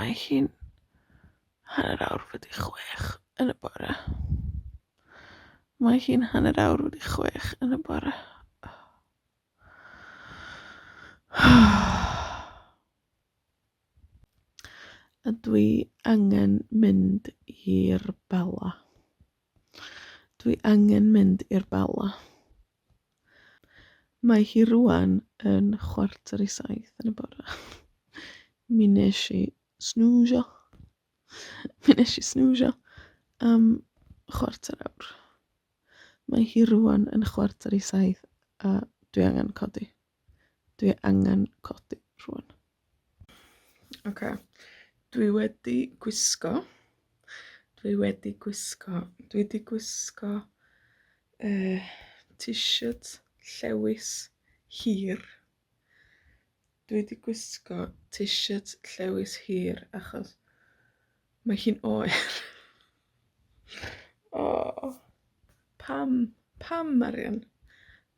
Mae hi'n hanner awr wedi chwech yn y bore. Mae hi'n hanner awr wedi chwech yn y bore. A dwi angen mynd i'r Bala. Dwi angen mynd i'r Bala. Mae hi rwan yn chwarter i 7 yn y bore. Mi nes i snwsio am chwarter awr. Mae hi rwan yn chwarter i 7 a dwi angen codi. Dwi angen codi rwan. Oce. Dwi wedi gwisgo. Dwi wedi gwisgo t-shirt llewis hir. Dwi wedi gwisgo t-shirt llewis hir achos mae hi'n oer. Oh, pam Marian?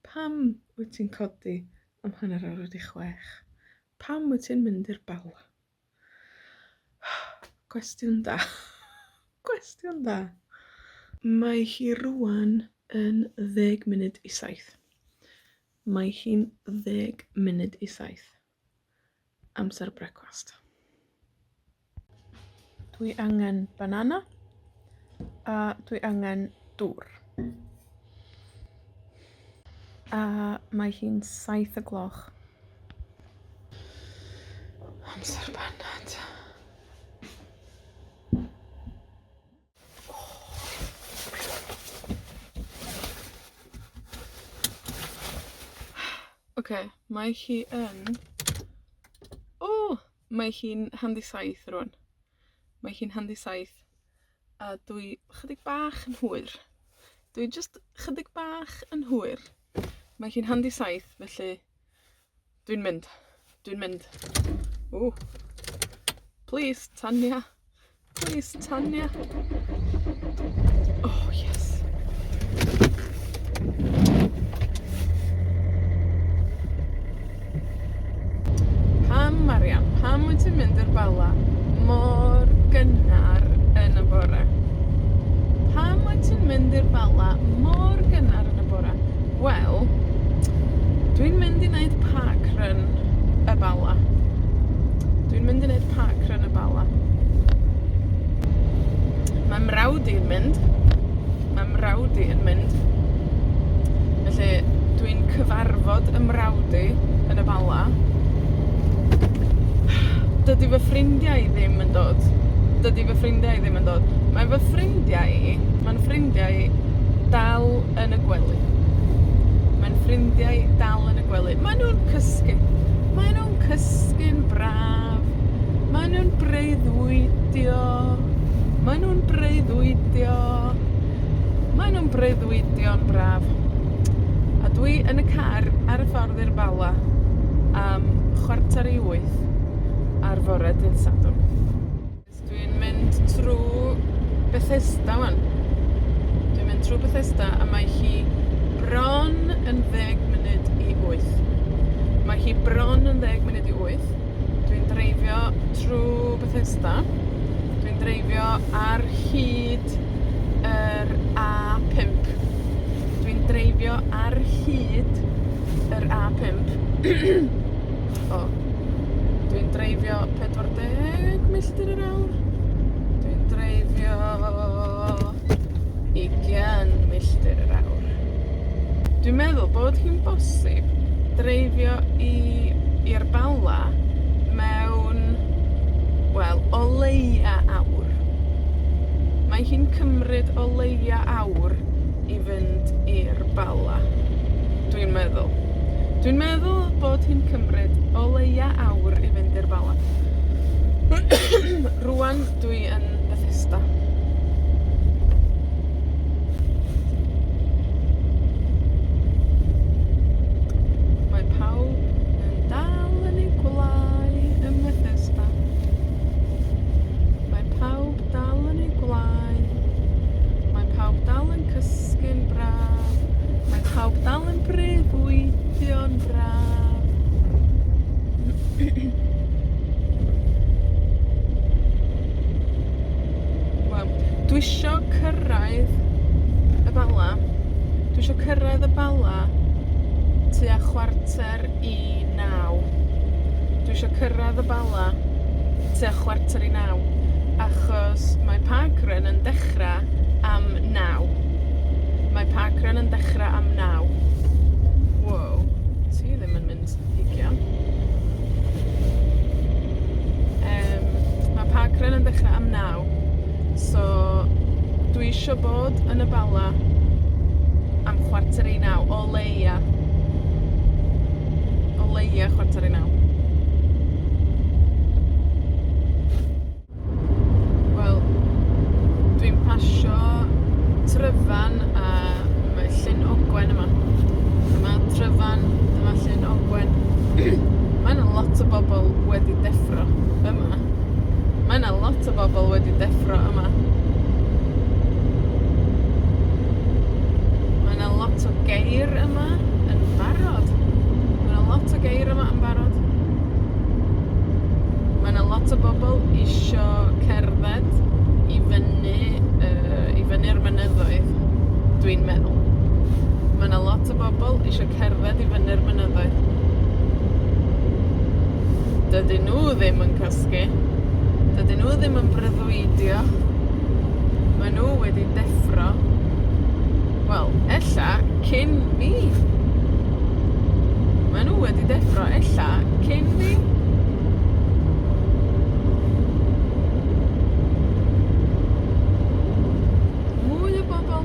Pam wyt ti'n codi am hanner awr wedi chwech? Pam wyt ti'n mynd i'r Bala? Cwestiwn da. Cwestiwn da. Mae hi rwan yn 10 munud i 7. Mae hi'n 10 munud i 7. Amser brecwast. Dwi angen banana a dwi angen dŵr. A mae hi'n 7 o gloch. Amser banad. Oce, mae hi yn... mae hi'n handi 7 rwan. Mae hi'n handi 7. A dwi chydig bach yn hwyr. Dwi just chydig bach yn hwyr. Mae hi'n handi 7, felly dwi'n mynd. Dwi'n mynd. Please, Tanya. Please, Tanya. Oh, yes. Marian, pam wyt ti'n mynd i'r Bala mor gynnar yn y bore? Pam wyt ti'n mynd i'r Bala mor gynnar yn y bore? Wel, dwi'n mynd i wneud parkrun y Bala. Dwi'n mynd i wneud parkrun y Bala. Mae mrawd i'n mynd. Felly, dwi'n cyfarfod y mrawd i yn y Bala. Dydy fy ffrindiau ddim yn dod. Mae fy ffrindiau dal yn y gwely. Mae nhw'n cysgu. Mae nhw'n cysgu'n braf. Mae nhw'n breuddwydio. Mae nhw'n breuddwydio'n braf. A dwi yn y car ar y ffordd i'r Bala am chwarter i 8. Ar fore dydd Sadwrn. Dwi'n mynd trwy Bethesda wan. A mae hi bron yn 10 munud i 8. Dwi'n dreifio trwy Bethesda. Dwi'n dreifio ar hyd yr A5. Dwi'n dreifio 40 milltir yr awr. Dwi'n dreifio 20 milltir yr awr. Dwi'n meddwl bod hi'n bosib dreifio i'r Bala mewn, wel, o leia awr. Mae hi'n cymryd o leia awr i fynd i'r Bala. Dwi'n meddwl bod hi'n cymryd o leia awr i fynd i'r Bala. Rwan dwi yn Bethesda. Mae pawb yn dal yn eu gwlau ym Bethesda. Mae pawb dal yn eu gwlau. Mae pawb dal yn cysgu'n braf. Mae pawb dal yn breuddwydio'n braf. Dwi isio cyrraedd y Bala tua chwarter i 9. Dwi isio cyrraedd y Bala tua chwarter i 9. Achos mae parkrun yn dechrau am 9. Mae parkrun yn dechrau am 9. Wow. Ti ddim yn mynd 20. Mae parkrun yn dechrau am 9. So, dwi isio bod yn y Bala am chwarter i 9. O leia. O leia chwarter i 9. Wel, dwi'n pasio tryfan a mae llyn ogwen yma. Dyma tryfan, dyma llyn ogwen. Mae yna lot o bobl wedi deffro yma. Mae yna lot o bobl wedi deffro yma. Mae yna lot o geir yma yn barod. Mae yna lot o geir yma yn barod. Mae yna lot o bobl isio cerdded i fyny'r mynyddoedd, dwi'n meddwl. Mae yna lot o bobl isio cerdded i fyny'r mynyddoedd. Dydyn nhw ddim yn cysgu. Dydyn nhw ddim yn breuddwydio. Mae nhw wedi deffro. Wel, ella cyn fi. Mae nhw wedi deffro ella cyn fi. Mwy o bobl.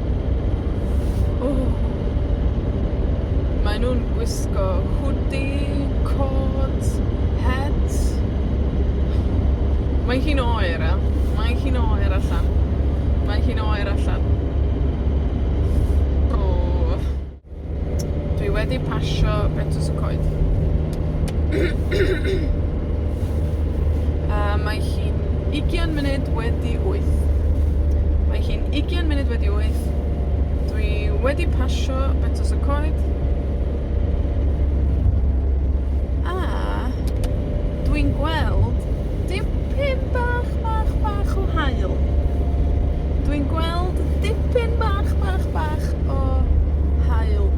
Mae nhw'n gwisgo hwdi, cod, het. Mae hi'n oer, Mae hi'n oer allan. Mae hi'n oer allan. Dwi wedi pasio betws y coed. Mae hi'n 20 munud wedi 8. Mae hi'n 20 munud wedi 8. Dwi wedi pasio betws y coed. A dwi'n gweld dipyn bach o haul. Dwi'n gweld dipyn bach o haul.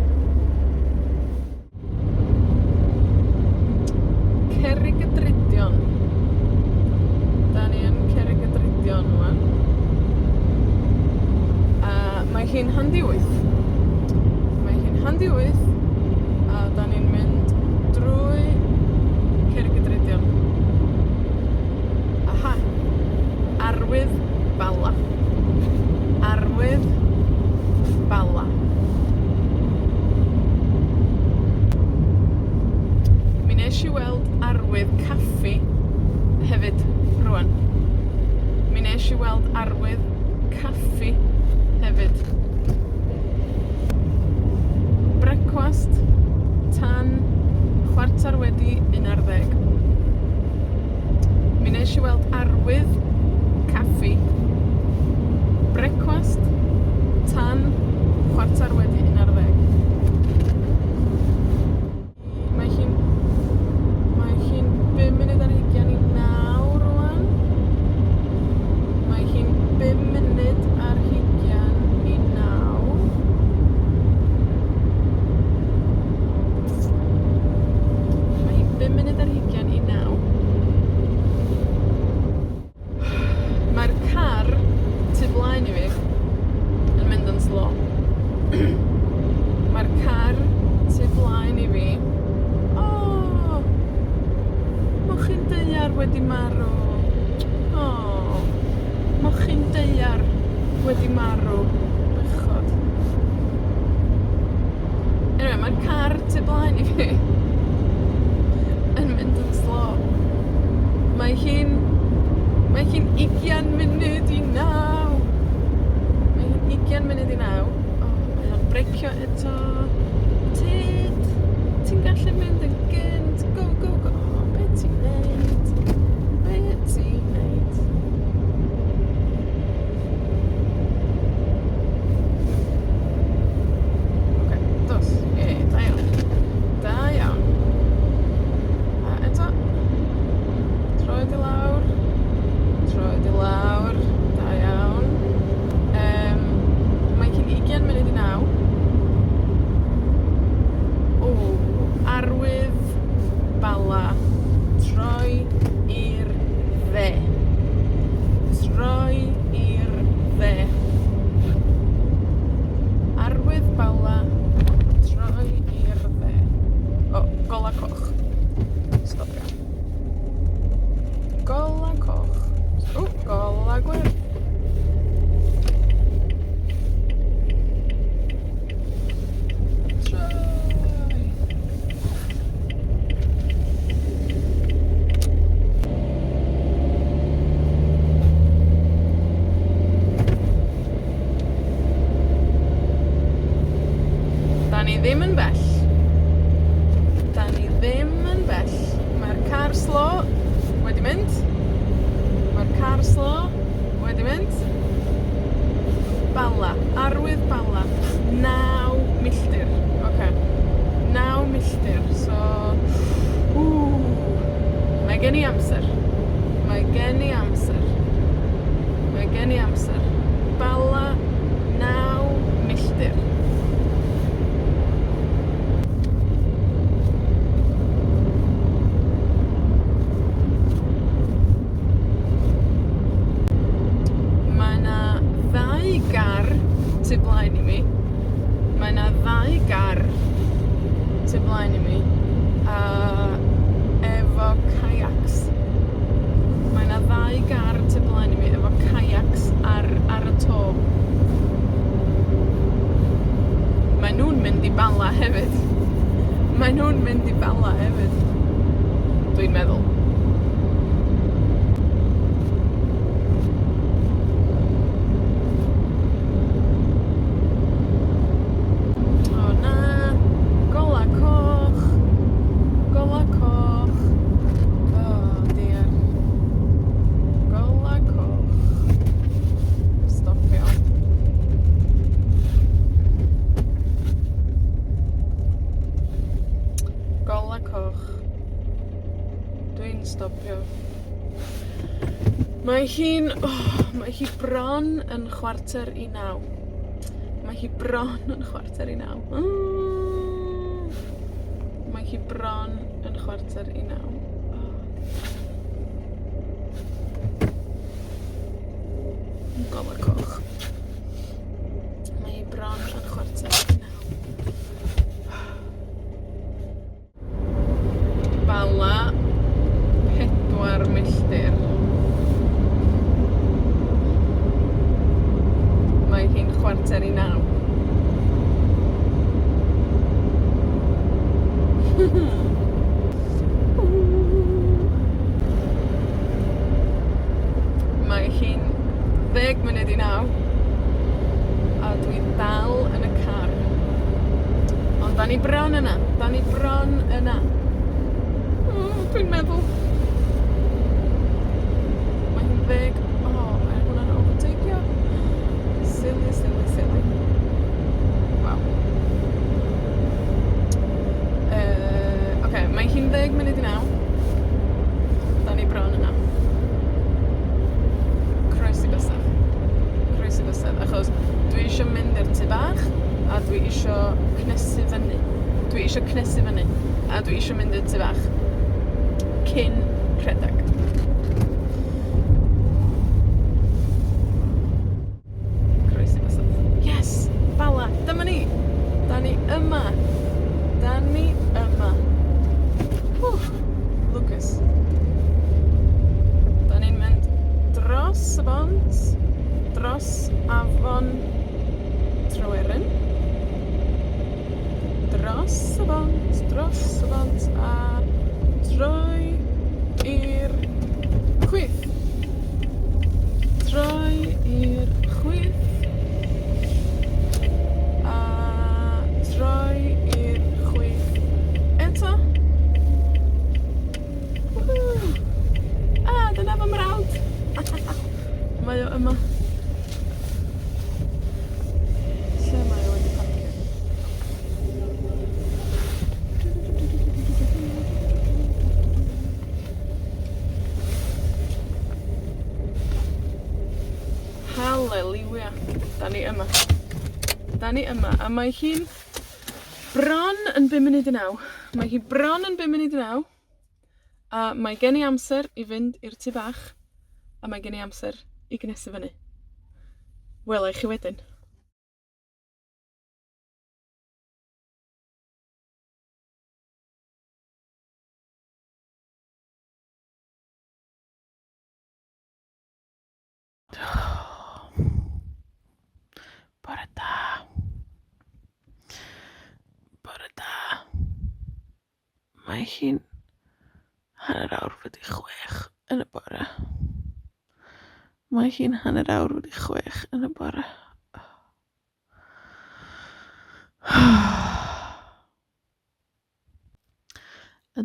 Cerrig y Dridion. Da ni yn Cerrig y Dridion wan. A mae hi'n handi 8. Mae hi'n handi 8. A da ni'n mynd drwy Cerrig y Dridion. Aha. Arwydd Bala. Arwydd Bala. Mi nes I weld arwydd caffi hefyd rwan. Mi nes I weld arwydd caffi hefyd. Brecwast tan chwarter wedi 11. Mi nes I weld arwydd caffi. Brecwast tan chwarter wedi 11. Mae hi'n 5 munud ar 20 i 9 rwan. Mae hi'n 5 munud ar 20 i 9. Mae hi'n 5 munud ar 20 i 9. Mae'r car tu blaen I fi yn mynd yn slo. Mae'r car tu blaen I fi. O! Mochyn deiar wedi marw. O! Mochyn deiar wedi marw. Bechod. Anyway, mae'r car tu blaen I fi yn mynd yn slo. Mae hi'n 20 munud i 9. Mae hi'n 20 munud i 9. O, mae o'n brecio eto. Ted, ti'n gallu mynd yn gynt. Go, go, go. O, be ti'n neud? Be ti'n neud? Oce, dos. Da iawn. Da iawn. A eto. Troed I lawr. Troed I lawr. Da iawn. Mae hi'n 20 munud i 9. ddim yn bell. Da ni ddim yn bell. Mae'r car slo wedi mynd. Mae'r car slo wedi mynd. Bala. Arwydd Bala. 9 milltir. Oce. 9 milltir. So... Mae gen i amser. Mae gen i amser. Mae gen i amser. Bala 9 milltir. Mae 'na 2 gar tu blaen i mi. Mae 'na 2 gar tu blaen i mi. Efo kayaks. Mae 'na 2 gar tu blaen i mi efo kayaks ar y to. Mae nhw'n mynd i Bala hefyd. Mae nhw'n mynd i Bala hefyd. Dwi'n meddwl. O na, gola coch. Gola coch. Oh dear. Gola coch. Stopio. Gola coch. Dwi'n stopio. Mae hi bron yn chwarter i 9. Mae hi bron yn chwarter i 9. Mae hi bron yn chwarter i 9. Gola coch. Mae hi bron yn chwarter i 9. Bala 4 milltir. Mae hi'n chwarter i 9. Mae hi'n 10 munud i 9. A dwi dal yn y car. Ond da ni bron yna. Da ni bron yna. Dwi'n meddwl. Mae hi'n 10. Mae hwnna'n overtakeio. Silly. Wow. Oce, mae hi'n 10 munud i 9. Da ni bron yna. Croesi bysedd. Achos dwi eisiau mynd i'r tŷ bach, a dwi eisiau cnesu fyny. A dwi eisiau mynd i'r tŷ bach. Cyn rhedag. Croesi bysedd. Yes! Bala! Dyma ni! Da ni yma. Lucas. Da ni'n mynd dros y bont. Dros afon Tryweryn. Dros y bont, a troi i'r chwith. A troi i'r chwith eto. Dyna fy mrawd. Mae o yma. Lle mae o wedi parcio? Hallelujah. Da ni yma. A mae hi'n bron yn 5 munud i 9. Mae hi bron yn 5 munud i 9. A mae gen i amser i fynd i'r tŷ bach. A mae gen i amser i gnesu fyny. Wela i chi wedyn. Bore da. Mae hi'n 1:30 wedi 6 yn y bore. Mae hi'n 1:30 wedi 6 yn y bore.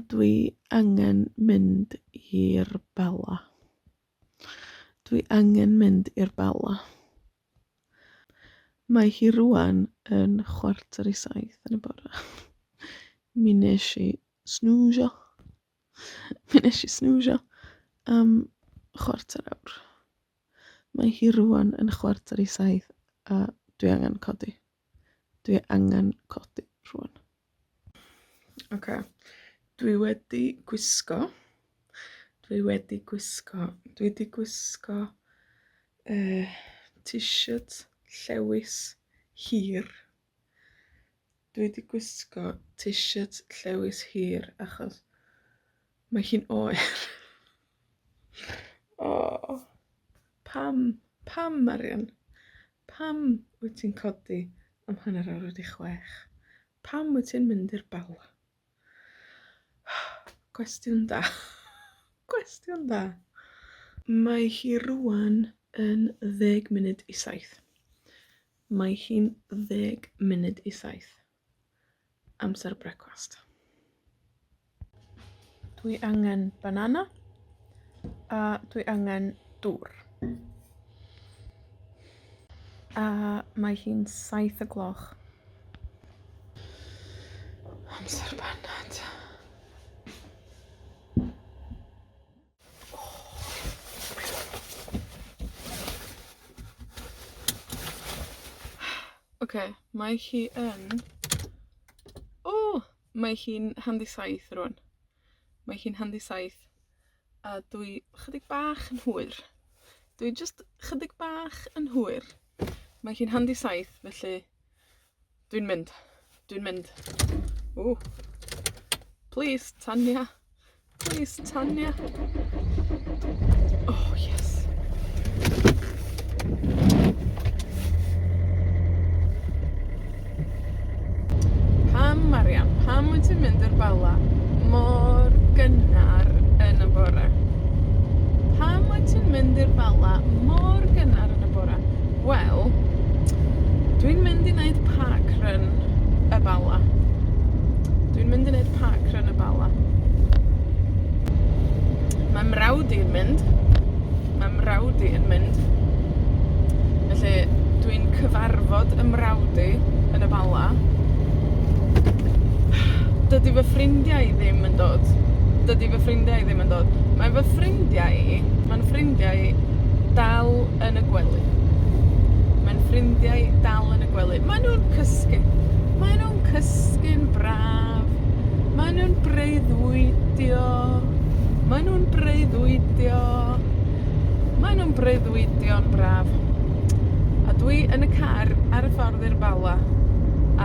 dwi angen mynd i'r Bala. Dwi angen mynd i'r Bala. Mae hi rwan yn chwarter i 7 yn y bore. Mi wnes i snwsio. Am chwarter awr. Mae hi rwan yn chwarter i 7 a dwi angen codi. Dwi angen codi rwan. Okay. Dwi wedi gwisgo. Dwi wedi gwisgo t-shirt llewis hir. Dwi wedi gwisgo t-shirt llewis hir achos mae hi'n oer. Oh, pam Marian? Pam wyt ti'n codi am hanner awr wedi 6? Pam wyt ti'n mynd i'r Bala? Cwestiwn da. Cwestiwn da. Mae hi rwan yn 10 munud i 7. Mae hi'n 10 munud i 7. Amser brecwast. Dwi angen banana a dwi angen dŵr. A mae hi'n 7 o gloch. Amser banad. Okay, mae hi yn... mae hi'n handi 7 rwan. Mae hi'n handi 7. A dwi chydig bach yn hwyr. Dwi just chydig bach yn hwyr. Mae hi'n handi 7, felly dwi'n mynd. Dwi'n mynd. Please, Tanya. Please, Tanya. Oh, yes. Marian, pam wyt ti'n mynd i'r Bala mor gynnar yn y bore? Pam wyt ti'n mynd i'r Bala mor gynnar yn y bore? Wel, dwi'n mynd i wneud parkrun y Bala. Dwi'n mynd i wneud parkrun y Bala. Mae mrawd i'n mynd. Felly, dwi'n cyfarfod y mrawd i yn y Bala. Dydy fy ffrindiau ddim yn dod. Mae fy ffrindiau dal yn y gwely. Mae nhw'n cysgu. Mae nhw'n cysgu'n braf. Mae nhw'n breuddwydio. Mae nhw'n breuddwydio'n braf. A dwi yn y car ar y ffordd i'r Bala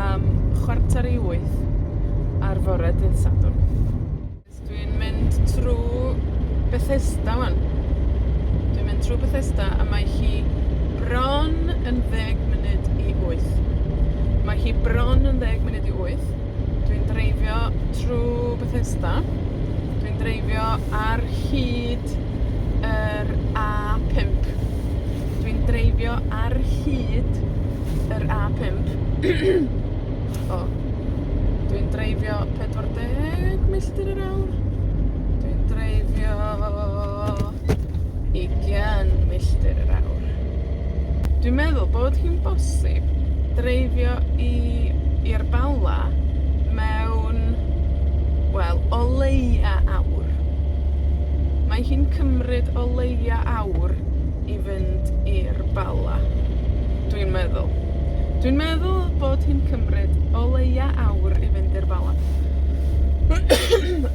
am chwarter i 8. Ar fore dydd Sadwrn. Dwi'n mynd trwy Bethesda wan. A mae hi bron yn 10 munud i 8. Dwi'n dreifio trwy Bethesda. Dwi'n dreifio ar hyd yr A5. Dwi'n dreifio 40 milltir yr awr. Dwi'n dreifio 20 milltir yr awr. Dwi'n meddwl bod hi'n bosib dreifio i'r Bala mewn, o leia awr. Mae hi'n cymryd o leia awr i fynd i'r Bala. Dwi'n meddwl. Dwi'n meddwl bod hi'n cymryd o leia awr i fynd i'r Bala.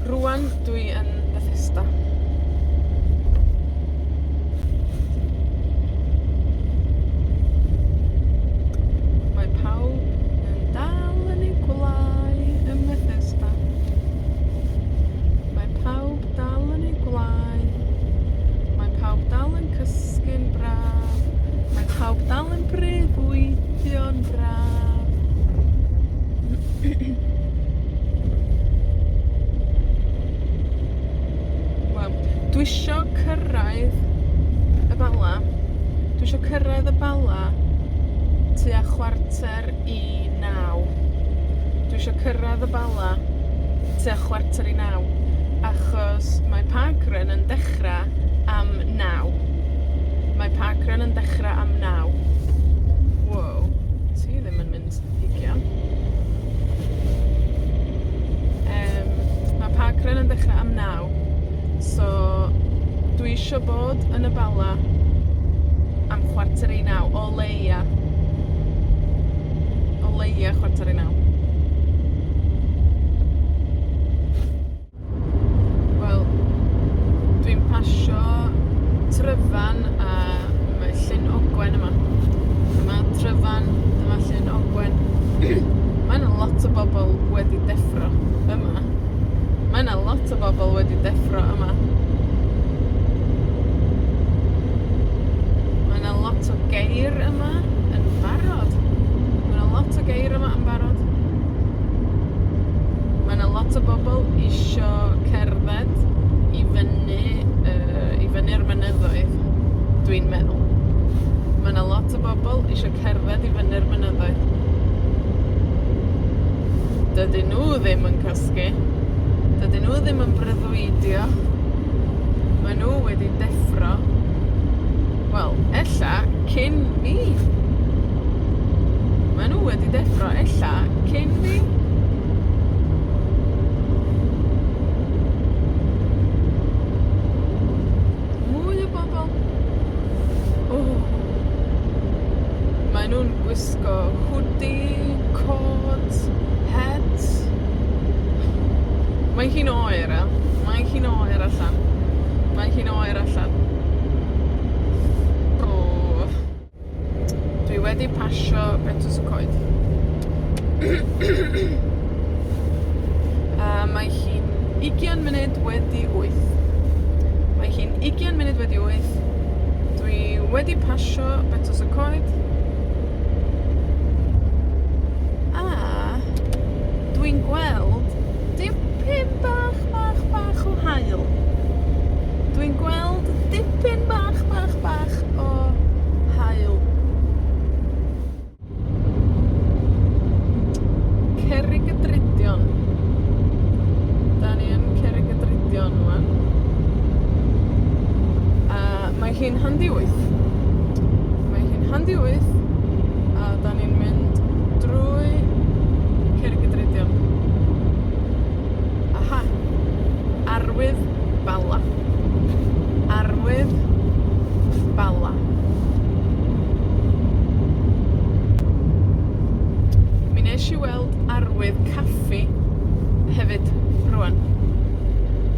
Rwan dwi yn Bethesda. Mae pawb yn dal yn eu gwlâu ym Bethesda. Mae pawb dal yn eu gwlâu. Mae pawb dal yn cysgu'n braf. Mae pawb dal yn breuddwydio'n braf. Dwi isio cyrraedd y Bala. Tua chwarter i 9. Dwi isio cyrraedd y Bala tua chwarter i 9. achos mae parkrun yn dechrau am 9. Mae parkrun yn dechrau am 9. Wow, ti ddim yn mynd 20. Mae parkrun yn dechrau am 9. So, dwi isio bod yn y Bala am chwarter i 9, o leia. O leia chwarter i 9. Wel, dwi'n pasio tryfan a mae llyn ogwen yma. Dyma tryfan, dyma llyn ogwen. Mae yna lot o bobl wedi deffro yma. Mae yna lot o bobl wedi deffro yma. Mae yna lot o geir yma yn barod. Mae yna lot o geir yma yn barod. Mae yna lot o bobl isio cerdded i fyny'r mynyddoedd, dwi'n meddwl. Mae yna lot o bobl isio cerdded i fyny'r mynyddoedd. Dydyn nhw ddim yn cysgu. Dydyn nhw ddim yn breuddwydio. Mae nhw wedi deffro. Wel, ella cyn fi. Mae nhw wedi deffro ella cyn fi. Mwy o bobl. Mae nhw'n gwisgo hwdi, cod, het. Mae hi'n oer, Mae hi'n oer allan. Mae hi'n oer allan. Dwi wedi pasio betws y coed. Mae hi'n 20 munud wedi 8. Mae hi'n 20 munud wedi 8. Dwi wedi pasio betws y coed. A dwi'n gweld dipyn bach o haul. Dwi'n gweld dipyn bach o haul. Cerrig y Dridion. Da ni yn Cerrig y Dridion wan. A mae hi'n handi 8. Mae hi'n handi 8. A da ni'n mynd drwy Cerrig y Dridion. Aha. Arwydd Bala. Arwydd Bala. Mi nes i weld arwydd caffi hefyd rwan.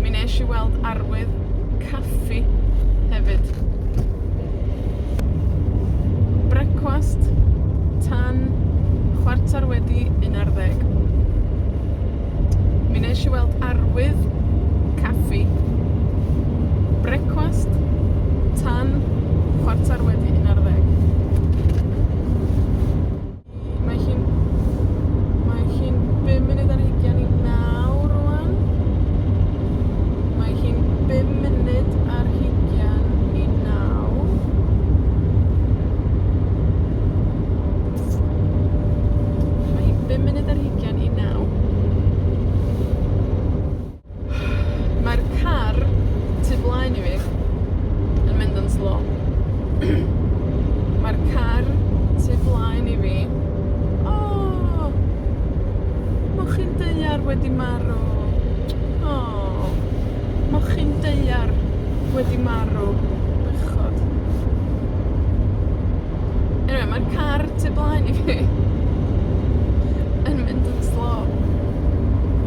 Mi nes i weld arwydd caffi hefyd. Brecwast tan chwarter wedi 11. Mi nes i weld arwydd caffi. Brecwast tan chwarter wedi 11. Mae hi'n 5 munud ar 20 i 9 rwan. Mae hi'n 5 munud ar 20 i 9. Mae hi'n 5 munud ar 20 i 9. Mae'r car tu blaen i fi yn mynd yn slo. Mae'r car tu blaen i fi. O! Mochyn deiar wedi marw. O! Mochyn deiar wedi marw. Bechod. Anyway, mae'r car tu blaen i fi yn mynd yn slo.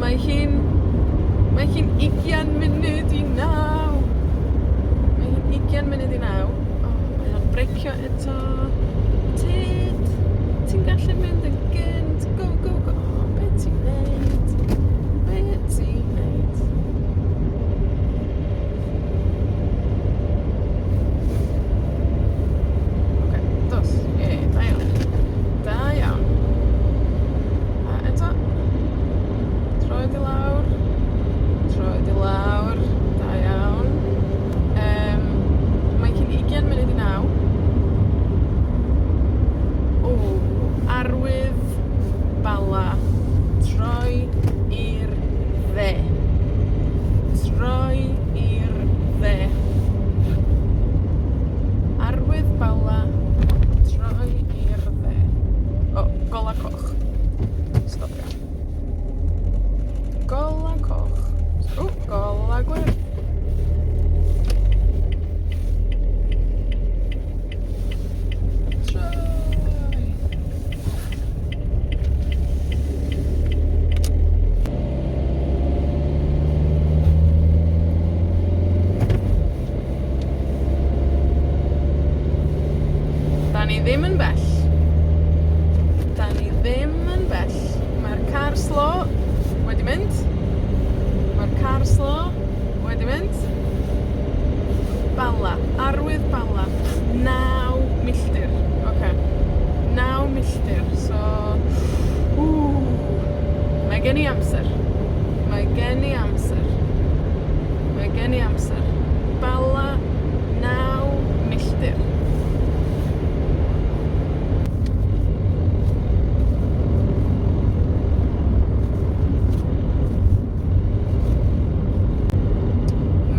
Mae hi'n 20 munud i 9. Mae hi'n 20 munud i 9. O, mae o'n brecio eto. Tyd, ti'n gallu mynd yn gynt. Go, go, go. O, be ti'n neud? Be ti'n neud? Oce, dos. Da iawn. Da iawn. gen i amser. Mae gen i amser. Mae gen i amser. Bala 9 milltir.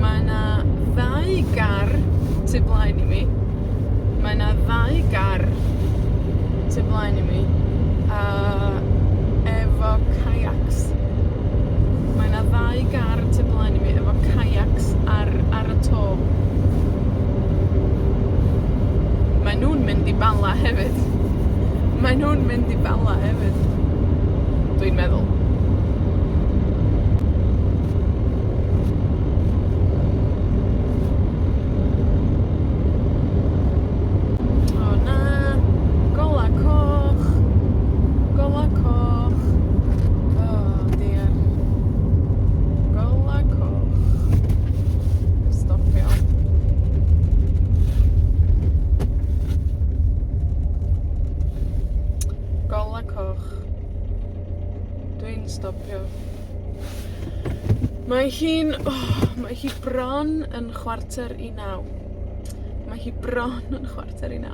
Mae 'na 2 gar tu blaen i mi. Mae 'na 2 gar tu blaen i mi. Efo kayaks. Mae 'na 2 gar tu blaen i mi efo kayaks ar y to. Mae nhw'n mynd i Bala hefyd. Mae nhw'n mynd i Bala hefyd. Dwi'n meddwl. O na, gola coch. Gola coch. Oh dear. Gola coch. Stopio. Gola coch. Dwi'n stopio. Mae hi bron yn chwarter i 9. Mae hi bron yn chwarter i 9.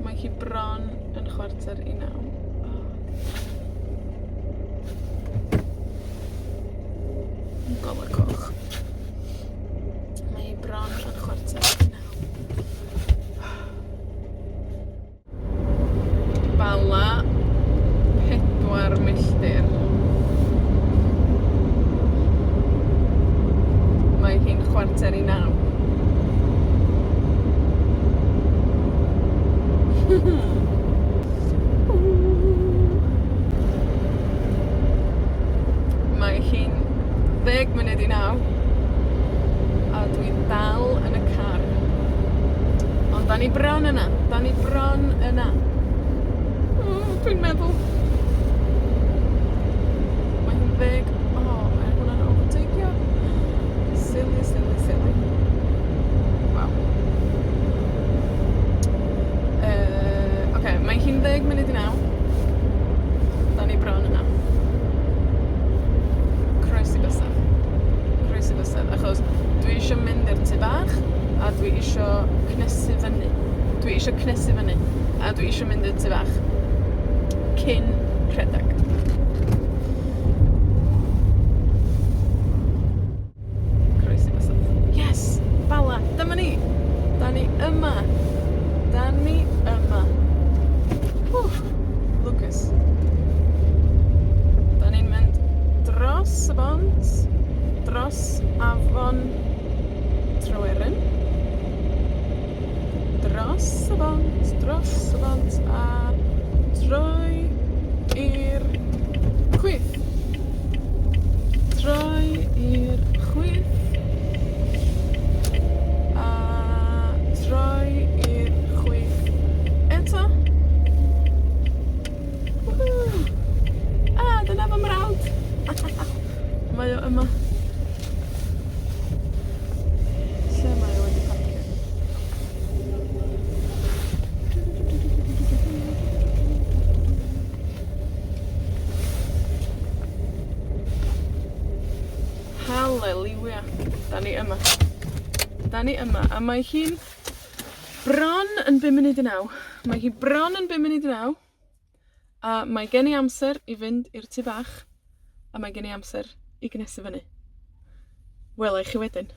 Mae hi bron yn chwarter i 9. Gola coch. Mae hi bron yn chwarter i 9. Bala 4 milltir. Mae hi'n chwarter i 9. Mae hi'n 10 munud i 9. A dwi dal yn y car. Ond da ni bron yna. Da ni bron yna. Dwi'n meddwl. Mae hi'n 10. Mae hwnna'n overtakeio. Silly. Wow. Oce, mae hi'n 10 munud i 9. Da ni bron yna. Croesi bysedd. Achos dwi eisiau mynd i'r tu bach, a dwi eisiau cnesu fyny. A dwi eisiau mynd i'r tu bach. Cyn rhedeg. Croesi bysedd. Yes! Bala! Dyma ni! Da ni yma. Lucas. Da ni'n mynd dros y bont, dros afon Tryweryn, dros y bont, a troi i'r chwith. A troi i'r chwith eto. Dyna fy mrawd. Mae o yma. Lle mae o wedi parcio? Hallelujah. Da ni yma. A mae hi'n bron yn 5 munud i 9. A mae gen i amser i fynd i'r tu bach. A mae gen i amser i gnesu fyny. Welai chi wedyn.